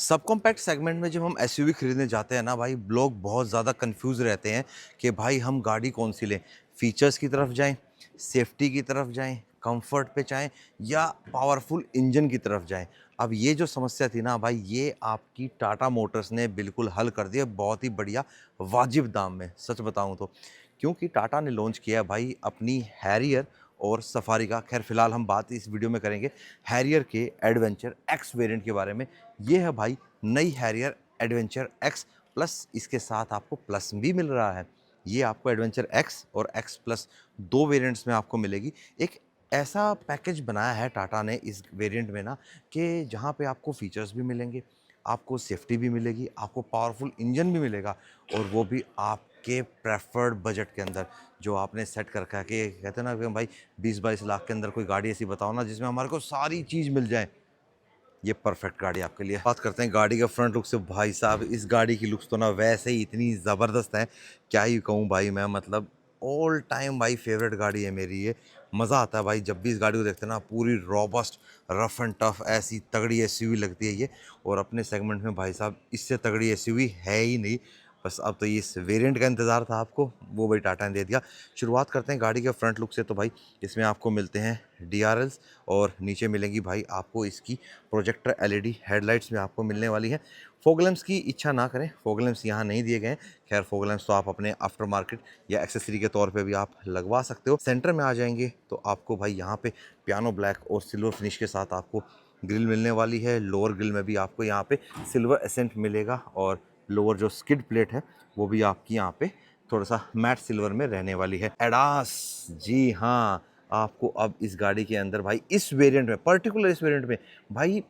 Sub compact segment में जब हम एसयूवी खरीदने जाते हैं ना भाई, लोग बहुत ज़्यादा कंफ्यूज रहते हैं कि भाई हम गाड़ी कौन सी लें। फीचर्स की तरफ जाएं, सेफ्टी की तरफ जाएं, कंफर्ट पे जाएं या पावरफुल इंजन की तरफ जाएं। अब ये जो समस्या थी ना भाई, ये आपकी टाटा मोटर्स ने बिल्कुल हल कर दिया, बहुत ही बढ़िया वाजिब दाम में, सच बताऊं तो। क्योंकि टाटा ने लॉन्च किया है भाई अपनी हैरियर और सफारी का। खैर फिलहाल हम बात इस वीडियो में करेंगे हैरियर के एडवेंचर एक्स वेरिएंट के बारे में। ये है भाई नई हैरियर एडवेंचर एक्स प्लस, इसके साथ आपको प्लस भी मिल रहा है। ये आपको एडवेंचर एक्स और एक्स प्लस दो वेरिएंट्स में आपको मिलेगी। एक ऐसा पैकेज बनाया है टाटा ने इस वेरिएंट में ना, कि जहाँ पे आपको फीचर्स भी मिलेंगे, आपको सेफ्टी भी मिलेगी, आपको पावरफुल इंजन भी मिलेगा, और वो भी आपके प्रेफर्ड बजट के अंदर जो आपने सेट कर रखा है। कि कहते हैं ना कि भाई 20-22 लाख के अंदर कोई गाड़ी ऐसी बताओ ना जिसमें हमारे को सारी चीज़ मिल जाए, ये परफेक्ट गाड़ी आपके लिए। बात करते हैं गाड़ी के फ्रंट लुक से। भाई साहब इस गाड़ी की लुक्स तो ना वैसे ही इतनी ज़बरदस्त है, क्या ही कहूँ भाई मैं। मतलब ऑल टाइम भाई फेवरेट गाड़ी है मेरी ये। मज़ा आता है भाई जब भी इस गाड़ी को देखते हैं ना। पूरी रॉबस्ट, रफ एंड टफ ऐसी तगड़ी एसयूवी लगती है ये। और अपने सेगमेंट में भाई साहब इससे तगड़ी एसयूवी है ही नहीं। बस अब तो ये इस वेरिएंट का इंतज़ार था आपको, वो भाई टाटा ने दे दिया। शुरुआत करते हैं गाड़ी के फ्रंट लुक से। तो भाई इसमें आपको मिलते हैं डीआरएल्स, और नीचे मिलेंगी भाई आपको इसकी प्रोजेक्टर एलईडी हेडलाइट्स में आपको मिलने वाली है। फॉग लैंप्स की इच्छा ना करें, फॉग लैंप्स यहाँ नहीं दिए गए हैं। खैर फॉग लैंप्स तो आप अपने आफ्टर मार्केट या एक्सेसरी के तौर पे भी आप लगवा सकते हो। सेंटर में आ जाएंगे तो आपको भाई यहाँ पे पियानो ब्लैक और सिल्वर फिनिश के साथ आपको ग्रिल मिलने वाली है। लोअर ग्रिल में भी आपको यहाँ पे सिल्वर एसेंट मिलेगा, और लोअर जो स्किड प्लेट है वो भी आपकी यहाँ पे थोड़ा सा मैट सिल्वर में रहने वाली है। एडास, जी हाँ, आपको अब इस गाड़ी के अंदर भाई इस वेरिएंट में, पर्टिकुलर इस वेरिएंट में भाई,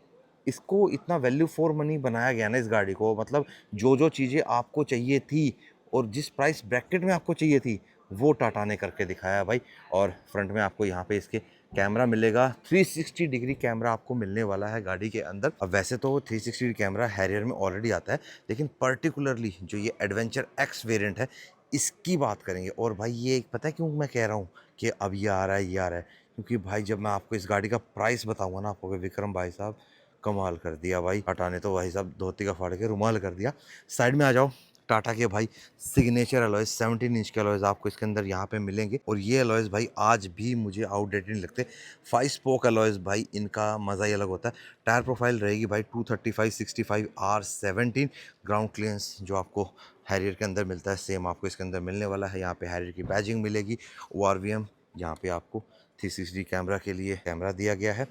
इसको इतना वैल्यू फॉर मनी बनाया गया ना इस गाड़ी को। मतलब जो जो चीज़ें आपको चाहिए थी और जिस प्राइस ब्रैकेट में आपको चाहिए थी, वो टाटा ने करके दिखाया है भाई। और फ्रंट में आपको यहाँ पे इसके कैमरा मिलेगा, 360 डिग्री कैमरा आपको मिलने वाला है गाड़ी के अंदर। अब वैसे तो 360 डिग्री कैमरा हैरियर में ऑलरेडी आता है, लेकिन पर्टिकुलरली जो ये एडवेंचर एक्स वेरिएंट है, इसकी बात करेंगे। और भाई ये पता है क्यों मैं कह रहा हूँ कि अब ये आ रहा है, ये आ रहा है, क्योंकि भाई जब मैं आपको इस गाड़ी का प्राइस बताऊंगा ना, आपको विक्रम भाई साहब कमाल कर दिया भाई। टाटा ने तो भाई साहब धोती का फाड़ के रुमाल कर दिया। साइड में आ जाओ। टाटा के भाई सिग्नेचर अलॉयज 17 इंच के अलॉयज आपको इसके अंदर यहाँ पे मिलेंगे, और ये अलॉयज भाई आज भी मुझे आउटडेटेड नहीं लगते। 5 स्पोक अलॉयज भाई, इनका मज़ा ही अलग होता है। टायर प्रोफाइल रहेगी भाई 235/65 R17। ग्राउंड क्लियरेंस जो आपको हैरियर के अंदर मिलता है, सेम आपको इसके अंदर मिलने वाला है। यहाँ पे हैरियर की बैजिंग मिलेगी। ORVM, यहाँ पे आपको 360 कैमरा के लिए कैमरा दिया गया है।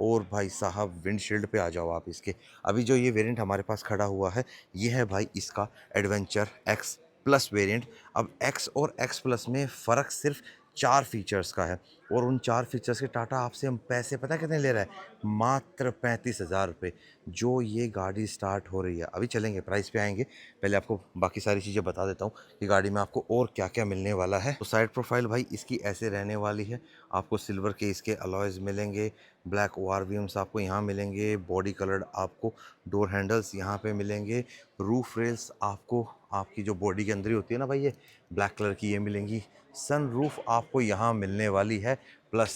और भाई साहब विंडशील्ड पे आ जाओ आप इसके। अभी जो ये वेरिएंट हमारे पास खड़ा हुआ है, ये है भाई इसका एडवेंचर एक्स प्लस वेरिएंट। अब एक्स और एक्स प्लस में फ़र्क सिर्फ 4 फीचर्स का है, और उन 4 फीचर्स के टाटा आपसे हम पैसे पता कितने ले रहा है? मात्र 35,000 रुपये। जो ये गाड़ी स्टार्ट हो रही है, अभी चलेंगे प्राइस पे आएंगे, पहले आपको बाकी सारी चीज़ें बता देता हूँ कि गाड़ी में आपको और क्या क्या मिलने वाला है। तो साइड प्रोफाइल भाई इसकी ऐसे रहने वाली है। आपको सिल्वर के इसके अलॉयज़ मिलेंगे, ब्लैक ORVMs आपको यहाँ मिलेंगे, बॉडी कलर्ड आपको डोर हैंडल्स यहाँ पे मिलेंगे, रूफ रेल्स आपको आपकी जो बॉडी के अंदर ही होती है ना भाई, ये ब्लैक कलर की ये मिलेंगी। सन रूफ आपको यहाँ मिलने वाली है, प्लस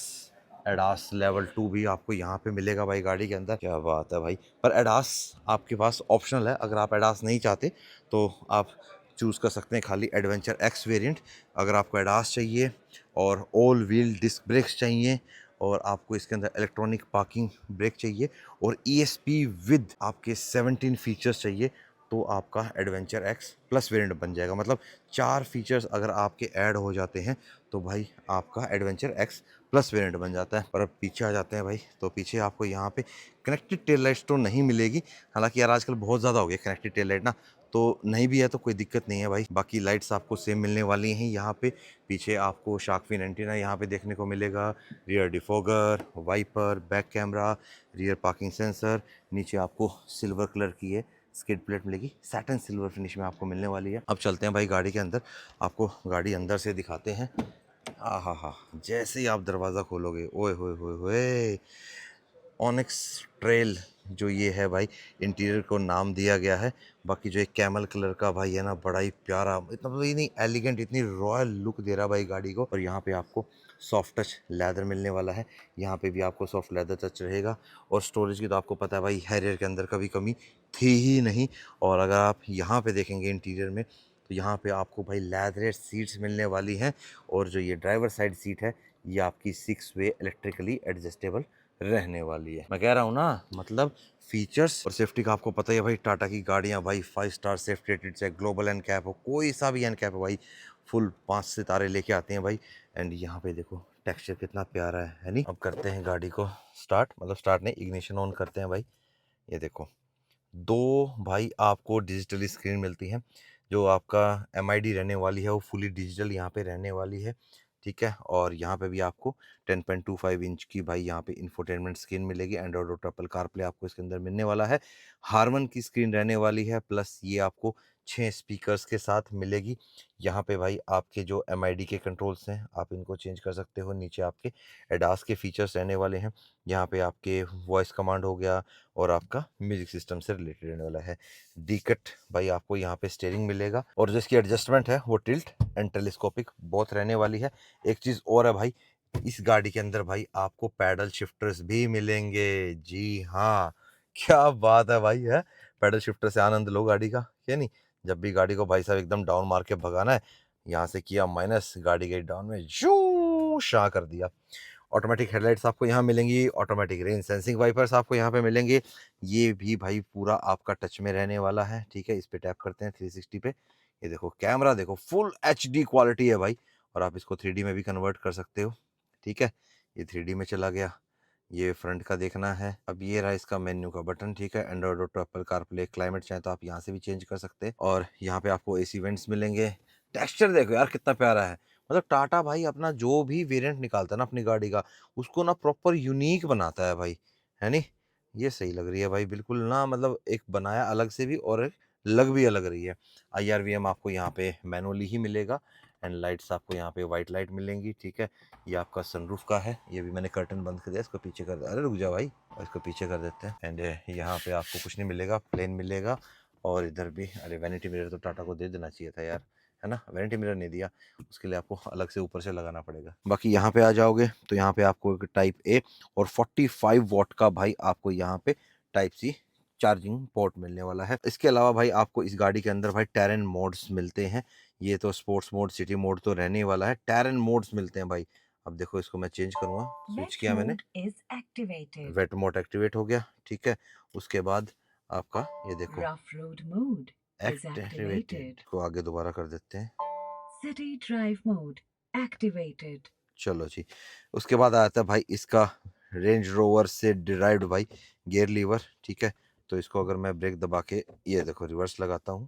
एडास लेवल 2 भी आपको यहाँ पे मिलेगा भाई गाड़ी के अंदर। क्या बात है भाई। पर एडास आपके पास ऑप्शनल है, अगर आप एडास नहीं चाहते तो आप चूज़ कर सकते हैं खाली एडवेंचर एक्स वेरिएंट। अगर आपको एडास चाहिए और ऑल व्हील डिस्क ब्रेक्स चाहिए, और आपको इसके अंदर इलेक्ट्रॉनिक पार्किंग ब्रेक चाहिए, और ESP विद आपके 17 फीचर्स चाहिए, तो आपका एडवेंचर एक्स प्लस वेरिएंट बन जाएगा। मतलब 4 फीचर्स अगर आपके ऐड हो जाते हैं तो भाई आपका एडवेंचर एक्स प्लस वेरिएंट बन जाता है। पर अब पीछे आ जाते हैं भाई, तो पीछे आपको यहाँ पे कनेक्टेड टेल लाइट्स तो नहीं मिलेगी। हालांकि यार आजकल बहुत ज़्यादा हो गया कनेक्टेड टेल लाइट ना, तो नहीं भी है तो कोई दिक्कत नहीं है भाई। बाकी लाइट्स आपको सेम मिलने वाली हैं यहाँ पे। पीछे आपको शार्क फिन एंटीना यहाँ पे देखने को मिलेगा, rear defogger, wiper, back camera, rear parking sensor. नीचे आपको सिल्वर कलर की है स्किड प्लेट मिलेगी, सैटिन सिल्वर फिनिश में आपको मिलने वाली है। अब चलते हैं भाई गाड़ी के अंदर, आपको गाड़ी अंदर से दिखाते हैं। हा हा, जैसे ही आप दरवाज़ा खोलोगे, ओए होए होए होए, ऑनिक्स ट्रेल जो ये है भाई, इंटीरियर को नाम दिया गया है। बाकी जो एक कैमल कलर का भाई है ना, बड़ा ही प्यारा, इतना मतलब ये नहीं एलिगेंट, इतनी रॉयल लुक दे रहा भाई गाड़ी को। और यहाँ पे आपको सॉफ्ट टच लेदर मिलने वाला है, यहाँ पे भी आपको सॉफ्ट लेदर टच रहेगा। और स्टोरेज की तो आपको पता है भाई, हैरियर के अंदर कभी कमी थी ही नहीं। और अगर आप यहाँ पे देखेंगे इंटीरियर में, तो यहाँ पे आपको भाई लेदर सीट्स मिलने वाली हैं। और जो ये ड्राइवर साइड सीट है, ये आपकी 6 वे इलेक्ट्रिकली एडजस्टेबल रहने वाली है। मैं कह रहा हूँ ना, मतलब फीचर्स और सेफ्टी का आपको पता ही है भाई। टाटा की गाड़ियाँ भाई 5 स्टार सेफ्टी रेटेड, चाहे ग्लोबल एन कैप हो, कोई सा भी एन कैप हो भाई, फुल 5 सितारे लेके आते हैं भाई। एंड यहाँ पे देखो टेक्सचर कितना प्यारा है नहीं। अब करते हैं गाड़ी को स्टार्ट, मतलब स्टार्ट नहीं, इग्निशन ऑन करते हैं भाई। ये देखो, दो भाई आपको डिजिटली स्क्रीन मिलती है। जो आपका एमआईडी रहने वाली है वो फुली डिजिटल यहाँ पे रहने वाली है, ठीक है। और यहाँ पे भी आपको 10.25 इंच की भाई यहाँ पे इंफोटेनमेंट स्क्रीन मिलेगी। एंड्रॉइड और ट्रिपल कारप्ले आपको इसके अंदर मिलने वाला है। हारमन की स्क्रीन रहने वाली है, प्लस ये आपको 6 स्पीकर्स के साथ मिलेगी। यहाँ पे भाई आपके जो एमआईडी के कंट्रोल्स हैं, आप इनको चेंज कर सकते हो। नीचे आपके एडास के फीचर्स रहने वाले हैं। यहाँ पे आपके वॉइस कमांड हो गया, और आपका म्यूजिक सिस्टम से रिलेटेड रहने वाला है। डीकट भाई आपको यहाँ पे स्टीयरिंग मिलेगा, और जो इसकी एडजस्टमेंट है वो टिल्ट एंड टेलीस्कोपिक बहुत रहने वाली है। एक चीज़ और है भाई, इस गाड़ी के अंदर भाई आपको पैडल शिफ्टर्स भी मिलेंगे। जी हाँ, क्या बात है भाई, है पैडल शिफ्टर से आनंद लो गाड़ी का, क्या नहीं। जब भी गाड़ी को भाई साहब एकदम डाउन मार के भगाना है, यहाँ से किया माइनस, गाड़ी गई डाउन में, जू शाह कर दिया। ऑटोमेटिक हेडलाइट्स आपको यहाँ मिलेंगी, ऑटोमेटिक रेन सेंसिंग वाइपर्स आपको यहाँ पे मिलेंगे। ये भी भाई पूरा आपका टच में रहने वाला है, ठीक है। इस पे टैप करते हैं 360 पे, ये देखो कैमरा देखो फुल एचडी क्वालिटी है भाई। और आप इसको 3D में भी कन्वर्ट कर सकते हो, ठीक है। ये 3D में चला गया। ये फ्रंट का देखना है। अब ये रहा इसका मेन्यू का बटन, ठीक है। एंड्रॉइड और एप्पल कारप्ले, क्लाइमेट चाहे तो आप यहाँ से भी चेंज कर सकते हैं। और यहाँ पे आपको एसी वेंट्स मिलेंगे। टेक्सचर देखो यार कितना प्यारा है। मतलब टाटा भाई अपना जो भी वेरिएंट निकालता है ना अपनी गाड़ी का, उसको ना प्रॉपर यूनिक बनाता है भाई, है नहीं। ये सही लग रही है भाई बिल्कुल ना, मतलब एक बनाया अलग से भी, और एक लग भी अलग रही है। IRVM आपको यहाँ पे मैनुअली ही मिलेगा। एंड लाइट्स आपको यहाँ पे वाइट लाइट मिलेंगी, ठीक है। ये आपका सनरूफ का है, ये भी मैंने कर्टन बंद कर दिया, इसको पीछे कर, अरे रुक जा भाई, इसको पीछे कर देते हैं। एंड यहाँ पे आपको कुछ नहीं मिलेगा, प्लेन मिलेगा। और इधर भी, अरे वैनिटी मिरर तो टाटा को दे देना चाहिए था यार, है ना। वैनिटी मिरर नहीं दिया, उसके लिए आपको अलग से ऊपर से लगाना पड़ेगा। बाकी यहाँ पे आ जाओगे तो यहाँ पे आपको एक टाइप ए और 45 वॉट का भाई आपको यहाँ पे टाइप सी चार्जिंग पोर्ट मिलने वाला है। इसके अलावा भाई आपको इस गाड़ी के अंदर भाई टेरेन मोड्स मिलते हैं। ये तो स्पोर्ट्स मोड, सिटी मोड तो रहने ही वाला है, टेरेन मोड्स मिलते हैं भाई। अब देखो इसको मैं चेंज करूंगा, स्विच किया मैंने, वेट मोड एक्टिवेट हो गया, ठीक है। उसके बाद आपका ये देखो रफ रोड मोड एक्टिवेटेड को आगे दोबारा कर देते हैं, सिटी ड्राइव मोड एक्टिवेटेड। चलो जी। उसके बाद आता है भाई इसका रेंज रोवर से डिराइव्ड भाई गियर लीवर, ठीक है। तो इसको अगर मैं ब्रेक दबा के ये देखो रिवर्स लगाता हूँ,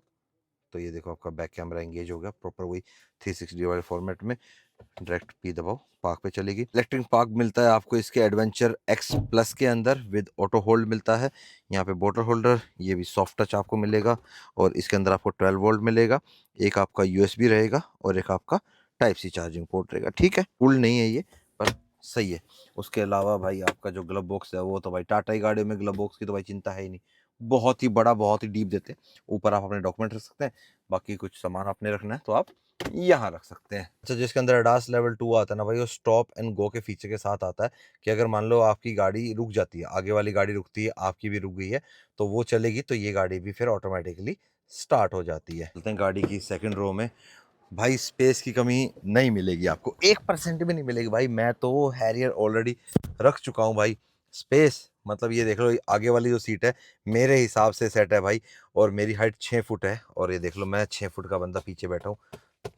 तो ये देखो आपका बैक कैमरा एंगेज हो गया प्रॉपर वही 360 वाले फॉर्मेट में। डायरेक्ट पी दबाओ, पार्क पे चलेगी। इलेक्ट्रिक पार्क मिलता है आपको इसके एडवेंचर एक्स प्लस के अंदर, विद ऑटो होल्ड मिलता है। यहाँ पे बोटल होल्डर, ये भी सॉफ्ट टच आपको मिलेगा। और इसके अंदर आपको 12 वोल्ट मिलेगा, एक आपका USB रहेगा, और एक आपका टाइप सी चार्जिंग पोर्ट रहेगा, ठीक है। फुल नहीं है ये, पर सही है। उसके अलावा भाई आपका जो ग्लव बॉक्स है, वो तो भाई टाटा की गाड़ियों में ग्लव बॉक्स की तो भाई चिंता है ही नहीं, बहुत ही बड़ा, बहुत ही डीप देते हैं। ऊपर आप अपने डॉक्यूमेंट रख सकते हैं, बाकी कुछ सामान आपने रखना है तो आप यहाँ रख सकते हैं। अच्छा, जिसके अंदर अडास लेवल 2 आता है ना भाई, वो स्टॉप एंड गो के फीचर के साथ आता है, कि अगर मान लो आपकी गाड़ी रुक जाती है, आगे वाली गाड़ी रुकती है, आपकी भी रुक गई है, तो वो चलेगी, तो ये गाड़ी भी फिर ऑटोमेटिकली स्टार्ट हो जाती है। चलते हैं गाड़ी की सेकंड रो में। भाई स्पेस की कमी नहीं मिलेगी आपको, 1% भी नहीं मिलेगी भाई। मैं तो हैरियर ऑलरेडी रख चुका हूँ भाई। स्पेस मतलब ये देख लो, आगे वाली जो सीट है मेरे हिसाब से सेट है भाई। और मेरी हाइट 6 फुट है, और ये देख लो मैं 6 फुट का बंदा पीछे बैठा हूँ।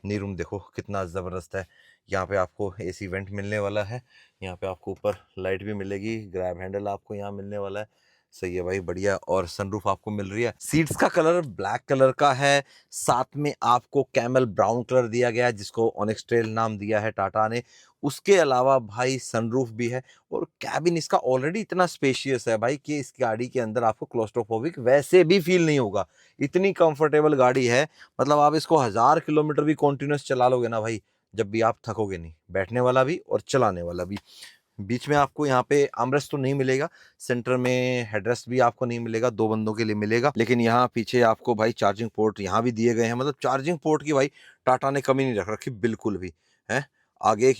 नी रूम देखो कितना ज़बरदस्त है। यहाँ पे आपको AC वेंट मिलने वाला है। यहाँ पे आपको ऊपर लाइट भी मिलेगी, ग्रैब हैंडल आपको यहाँ मिलने वाला है। सही है भाई, बढ़िया। और सनरूफ आपको मिल रही है। सीट्स का कलर ब्लैक कलर का है, साथ में आपको कैमल ब्राउन कलर दिया गया है, जिसको ऑनिक्स ट्रेल नाम दिया है टाटा ने। उसके अलावा भाई सनरूफ भी है, और कैबिन इसका ऑलरेडी इतना स्पेशियस है भाई, कि इस गाड़ी के अंदर आपको क्लोस्ट्रोफोबिक वैसे भी फील नहीं होगा। इतनी कंफर्टेबल गाड़ी है, मतलब आप इसको 1000 किलोमीटर भी कॉन्टिन्यूस चला लोगे ना भाई, जब भी आप थकोगे नहीं, बैठने वाला भी और चलाने वाला भी। बीच में आपको यहाँ पे आर्मरेस्ट तो नहीं मिलेगा, सेंटर में हेडरेस्ट भी आपको नहीं मिलेगा, 2 बंदों के लिए मिलेगा। लेकिन यहाँ पीछे आपको भाई चार्जिंग पोर्ट यहाँ भी दिए गए हैं, मतलब चार्जिंग पोर्ट की भाई टाटा ने कमी नहीं रख रखी बिल्कुल भी, है। आगे एक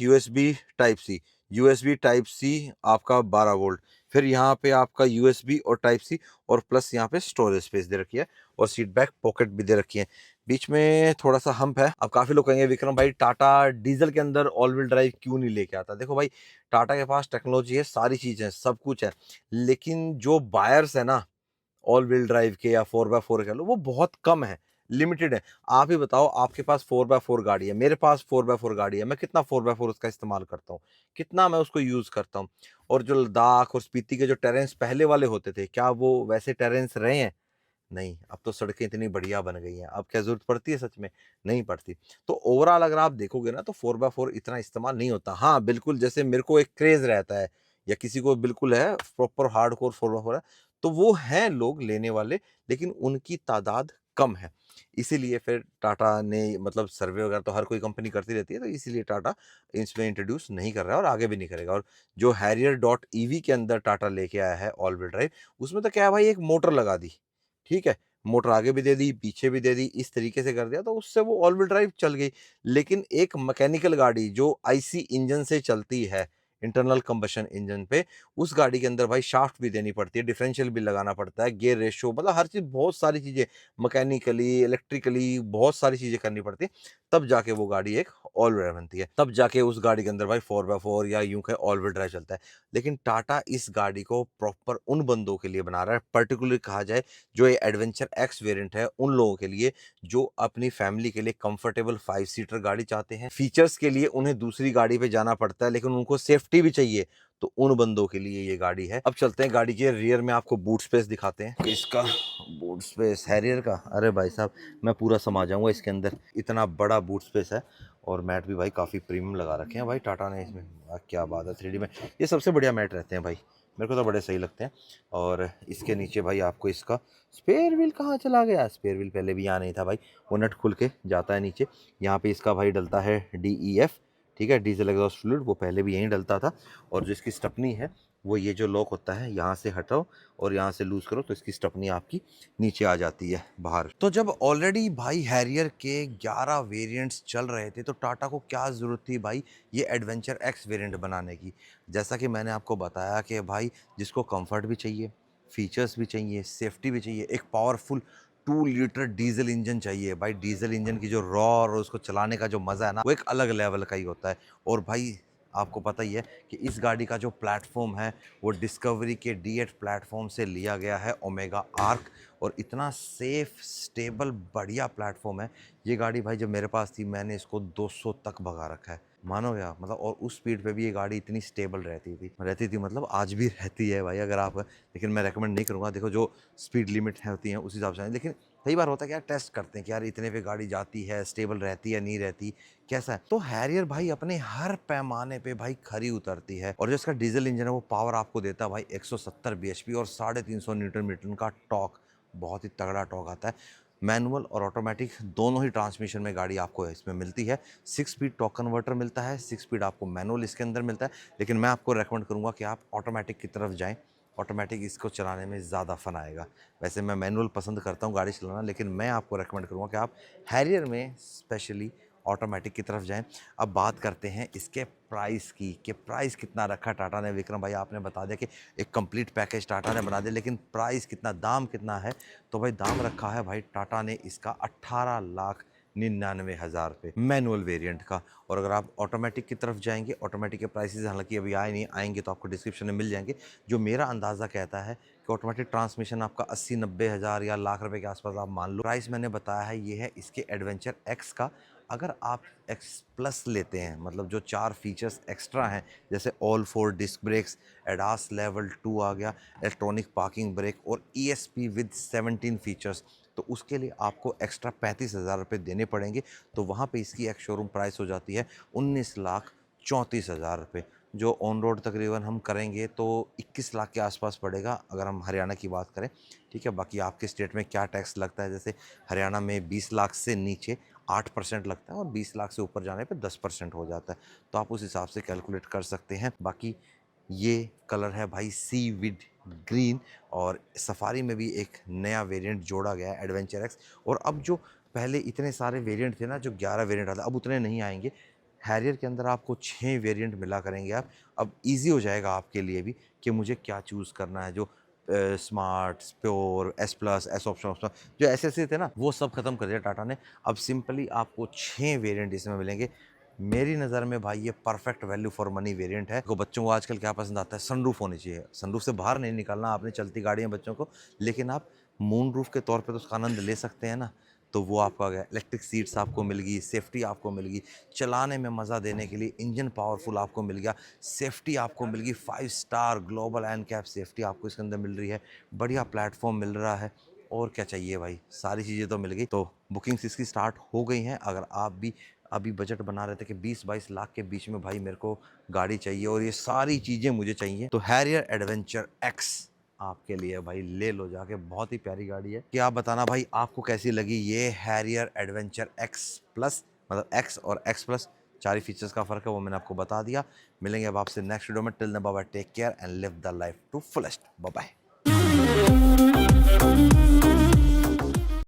USB टाइप सी आपका 12 वोल्ट, फिर यहाँ पे आपका यूएसबी और टाइप सी, और प्लस यहाँ पे स्टोरेज स्पेस दे रखी है, और सीट बैक पॉकेट भी दे रखी है। बीच में थोड़ा सा हम्प है। अब काफी लोग कहेंगे विक्रम भाई टाटा डीजल के अंदर ऑल व्हील ड्राइव क्यों नहीं लेके आता? देखो भाई, टाटा के पास टेक्नोलॉजी है, सारी चीजें, सब कुछ है, लेकिन जो बायर्स है ना ऑल व्हील ड्राइव के या 4x4 कह लो, वो बहुत कम है, लिमिटेड है। आप ही बताओ, आपके पास 4x4 गाड़ी है, मेरे पास 4x4 गाड़ी है, मैं कितना 4x4 उसका इस्तेमाल करता हूँ, कितना मैं उसको यूज करता हूँ। और जो लद्दाख और स्पीति के जो टेरेंस पहले वाले होते थे, क्या वो वैसे टेरेंस रहे हैं? नहीं। अब तो सड़कें इतनी बढ़िया बन गई हैं, अब क्या जरूरत पड़ती है सच में? नहीं पड़ती। तो ओवरऑल अगर आप देखोगे ना, तो 4x4 इतना इस्तेमाल नहीं होता। हाँ बिल्कुल, जैसे मेरे को एक क्रेज रहता है, या किसी को बिल्कुल है प्रॉपर हार्डकोर 4x4 है, तो वो हैं लोग लेने वाले, लेकिन उनकी तादाद कम है। इसीलिए फिर टाटा ने, मतलब सर्वे वगैरह तो हर कोई कंपनी करती रहती है, तो इसीलिए टाटा इसमें इंट्रोड्यूस नहीं कर रहा है और आगे भी नहीं करेगा। और जो हैरियर डॉट ईवी के अंदर टाटा लेके आया है ऑल व्हील ड्राइव, उसमें तो क्या है भाई, एक मोटर लगा दी, ठीक है, मोटर आगे भी दे दी, पीछे भी दे दी, इस तरीके से कर दिया, तो उससे वो ऑल व्हील ड्राइव चल गई। लेकिन एक मैकेनिकल गाड़ी जो आईसी इंजन से चलती है, इंटरनल कंबशन इंजन पे, उस गाड़ी के अंदर भाई शाफ्ट भी देनी पड़ती है, डिफरेंशियल भी लगाना पड़ता है, गियर रेशो, मतलब हर चीज, बहुत सारी चीजें, मैकेनिकली, इलेक्ट्रिकली, बहुत सारी चीजें करनी पड़ती है, तब जाके वो गाड़ी एक ऑल व्हील बनती है, तब जाके उस गाड़ी के अंदर भाई 4x4 या यूं कहे ऑल व्हील ड्राइव चलता है। लेकिन टाटा इस गाड़ी को प्रॉपर उन बंदों के लिए बना रहा है, पर्टिकुलर कहा जाए, जो ये एडवेंचर एक्स वेरिएंट है, उन लोगों के लिए जो अपनी फैमिली के लिए कंफर्टेबल 5 सीटर गाड़ी चाहते हैं। फीचर्स के लिए उन्हें दूसरी गाड़ी पे जाना पड़ता है, लेकिन उनको सेफ्टी भी चाहिए, तो उन बंदों के लिए ये गाड़ी है। अब चलते हैं गाड़ी के रियर में, आपको बूट स्पेस दिखाते हैं। इसका बूट स्पेस हैरियर का, अरे भाई साहब, मैं पूरा समा जाऊंगा इसके अंदर, इतना बड़ा बूट स्पेस है। और मैट भी भाई काफ़ी प्रीमियम लगा रखे हैं भाई टाटा ने इसमें, क्या बात है, 3D में ये सबसे बढ़िया मैट रहते हैं भाई, मेरे को तो बड़े सही लगते हैं। और इसके नीचे भाई आपको इसका स्पेयर व्हील, कहाँ चला गया स्पेयर व्हील, पहले भी यहाँ नहीं था भाई, वो नट खुल के जाता है नीचे। यहाँ पे इसका भाई डलता है DEF, ठीक है, डीजल एग्जॉस्ट फ्लूइड, वो पहले भी यहीं डलता था। और जो इसकी स्टपनी है, वो ये जो लॉक होता है, यहाँ से हटाओ और यहाँ से लूज करो, तो इसकी स्टपनी आपकी नीचे आ जाती है बाहर। तो जब ऑलरेडी भाई हैरियर के 11 वेरिएंट्स चल रहे थे, तो टाटा को क्या ज़रूरत थी भाई ये एडवेंचर एक्स वेरिएंट बनाने की? जैसा कि मैंने आपको बताया कि भाई जिसको कंफर्ट भी चाहिए, फीचर्स भी चाहिए, सेफ्टी भी चाहिए, एक पावरफुल 2 लीटर डीजल इंजन चाहिए भाई। डीजल इंजन की जो रॉर और उसको चलाने का जो मज़ा है ना, वो एक अलग लेवल का ही होता है। और भाई आपको पता ही है कि इस गाड़ी का जो प्लेटफॉर्म है, वो डिस्कवरी के D8 प्लेटफॉर्म से लिया गया है, ओमेगा आर्क, और इतना सेफ, स्टेबल, बढ़िया प्लेटफॉर्म है। ये गाड़ी भाई जब मेरे पास थी, मैंने इसको 200 तक भगा रखा है, मानोगे आप? मतलब, और उस स्पीड पे भी ये गाड़ी इतनी स्टेबल रहती थी, मतलब आज भी रहती है भाई, अगर आप, लेकिन मैं रेकमेंड नहीं करूँगा। देखो, जो स्पीड लिमिट है होती है उस हिसाब से, लेकिन कई बार होता है कि यार टेस्ट करते हैं कि यार इतने पे गाड़ी जाती है, स्टेबल रहती है, नहीं रहती, कैसा है। तो हैरियर भाई अपने हर पैमाने पे भाई खरी उतरती है। और जो इसका डीजल इंजन है, वो पावर आपको देता है भाई 170 bhp और 350 न्यूटन मीटर का टॉर्क, बहुत ही तगड़ा टॉर्क आता है। मैनुअल और ऑटोमेटिक दोनों ही ट्रांसमिशन में गाड़ी आपको इसमें मिलती है। 6 स्पीड टॉर्क कन्वर्टर मिलता है, 6 स्पीड आपको मैनुअल इसके अंदर मिलता है, लेकिन मैं आपको रेकमेंड करूंगा कि आप ऑटोमेटिक की तरफ जाएं। ऑटोमेटिक इसको चलाने में ज़्यादा फन आएगा। वैसे मैं मैनुअल पसंद करता हूँ गाड़ी चलाना, लेकिन मैं आपको रेकमेंड करूँगा कि आप हैरियर में स्पेशली ऑटोमेटिक की तरफ जाएं। अब बात करते हैं इसके प्राइस की, कि प्राइस कितना रखा टाटा ने। विक्रम भाई आपने बता दिया कि एक कंप्लीट पैकेज टाटा ने बना दिया, लेकिन प्राइस कितना, दाम कितना है? तो भाई दाम रखा है भाई टाटा ने इसका 18,99,000 रुपये मैनुअल वेरिएंट का। और अगर आप ऑटोमेटिक की तरफ जाएंगे, ऑटोमेटिक के प्राइसेस हालांकि अभी आए नहीं, आएंगे तो आपको डिस्क्रिप्शन में मिल जाएंगे। जो मेरा अंदाज़ा कहता है कि ऑटोमेटिक ट्रांसमिशन आपका 80-90 हज़ार या लाख रुपए के आसपास आप मान लो। प्राइस मैंने बताया है ये है इसके एडवेंचर एक्स का। अगर आप एक्स प्लस लेते हैं, मतलब जो 4 फीचर्स एक्स्ट्रा हैं, जैसे all 4 disc brakes, ADAS level 2 आ गया, इलेक्ट्रॉनिक पार्किंग ब्रेक और ESP विद 17 फीचर्स, तो उसके लिए आपको एक्स्ट्रा 35,000 रुपये देने पड़ेंगे। तो वहाँ पे इसकी एक शोरूम प्राइस हो जाती है 19,34,000 रुपये, जो ऑन रोड तकरीबन हम करेंगे तो 21 लाख के आसपास पड़ेगा, अगर हम हरियाणा की बात करें। ठीक है, बाकी आपके स्टेट में क्या टैक्स लगता है, जैसे हरियाणा में 20 लाख से नीचे 8% लगता है, और 20 लाख से ऊपर जाने पे 10% हो जाता है, तो आप उस हिसाब से कैलकुलेट कर सकते हैं। बाकी ये कलर है भाई सी विड ग्रीन, और सफारी में भी एक नया वेरिएंट जोड़ा गया है, एडवेंचर एक्स। और अब जो पहले इतने सारे वेरिएंट थे ना, जो 11 वेरिएंट आते, अब उतने नहीं आएंगे। हैरियर के अंदर आपको 6 वेरिएंट मिला करेंगे आप। अब ईज़ी हो जाएगा आपके लिए भी कि मुझे क्या चूज़ करना है। जो smart, pure, S plus, S option option जो ऐसे-ऐसे थे ना, वो सब खत्म कर दिया टाटा ने। अब सिंपली आपको 6 वेरिएंट इसमें मिलेंगे। मेरी नज़र में भाई ये perfect value for money variant है। देखो बच्चों को आजकल क्या पसंद आता है, सनरूफ होनी चाहिए। सनरूफ से बाहर नहीं निकालना आपने चलती गाड़ी में बच्चों को, लेकिन आप मून रूफ के तौर पे तो उसका आनंद ले सकते हैं ना। तो वो आपको आ गया, इलेक्ट्रिक सीट्स आपको मिल गई, सेफ्टी आपको मिल गई, चलाने में मज़ा देने के लिए इंजन पावरफुल आपको मिल गया, सेफ्टी आपको मिल गई, 5 स्टार ग्लोबल एनकैप सेफ्टी आपको इसके अंदर मिल रही है, बढ़िया प्लेटफॉर्म मिल रहा है। और क्या चाहिए भाई, सारी चीज़ें तो मिल गई। तो बुकिंग्स इसकी स्टार्ट हो गई हैं। अगर आप भी अभी बजट बना रहे थे कि 20-22 लाख के बीच में भाई मेरे को गाड़ी चाहिए और ये सारी चीज़ें मुझे चाहिए, तो हैरियर एडवेंचर एक्स आपके लिए भाई ले लो जाके। बहुत ही प्यारी गाड़ी है। कि आप बताना भाई आपको कैसी लगी ये हैरियर एडवेंचर एक्स प्लस, मतलब एक्स और एक्स प्लस, 4 ही फीचर्स का फ़र्क है वो मैंने आपको बता दिया। मिलेंगे अब आपसे नेक्स्ट वीडियो में। Till then bye bye, take care and live the life to fullest. Bye bye.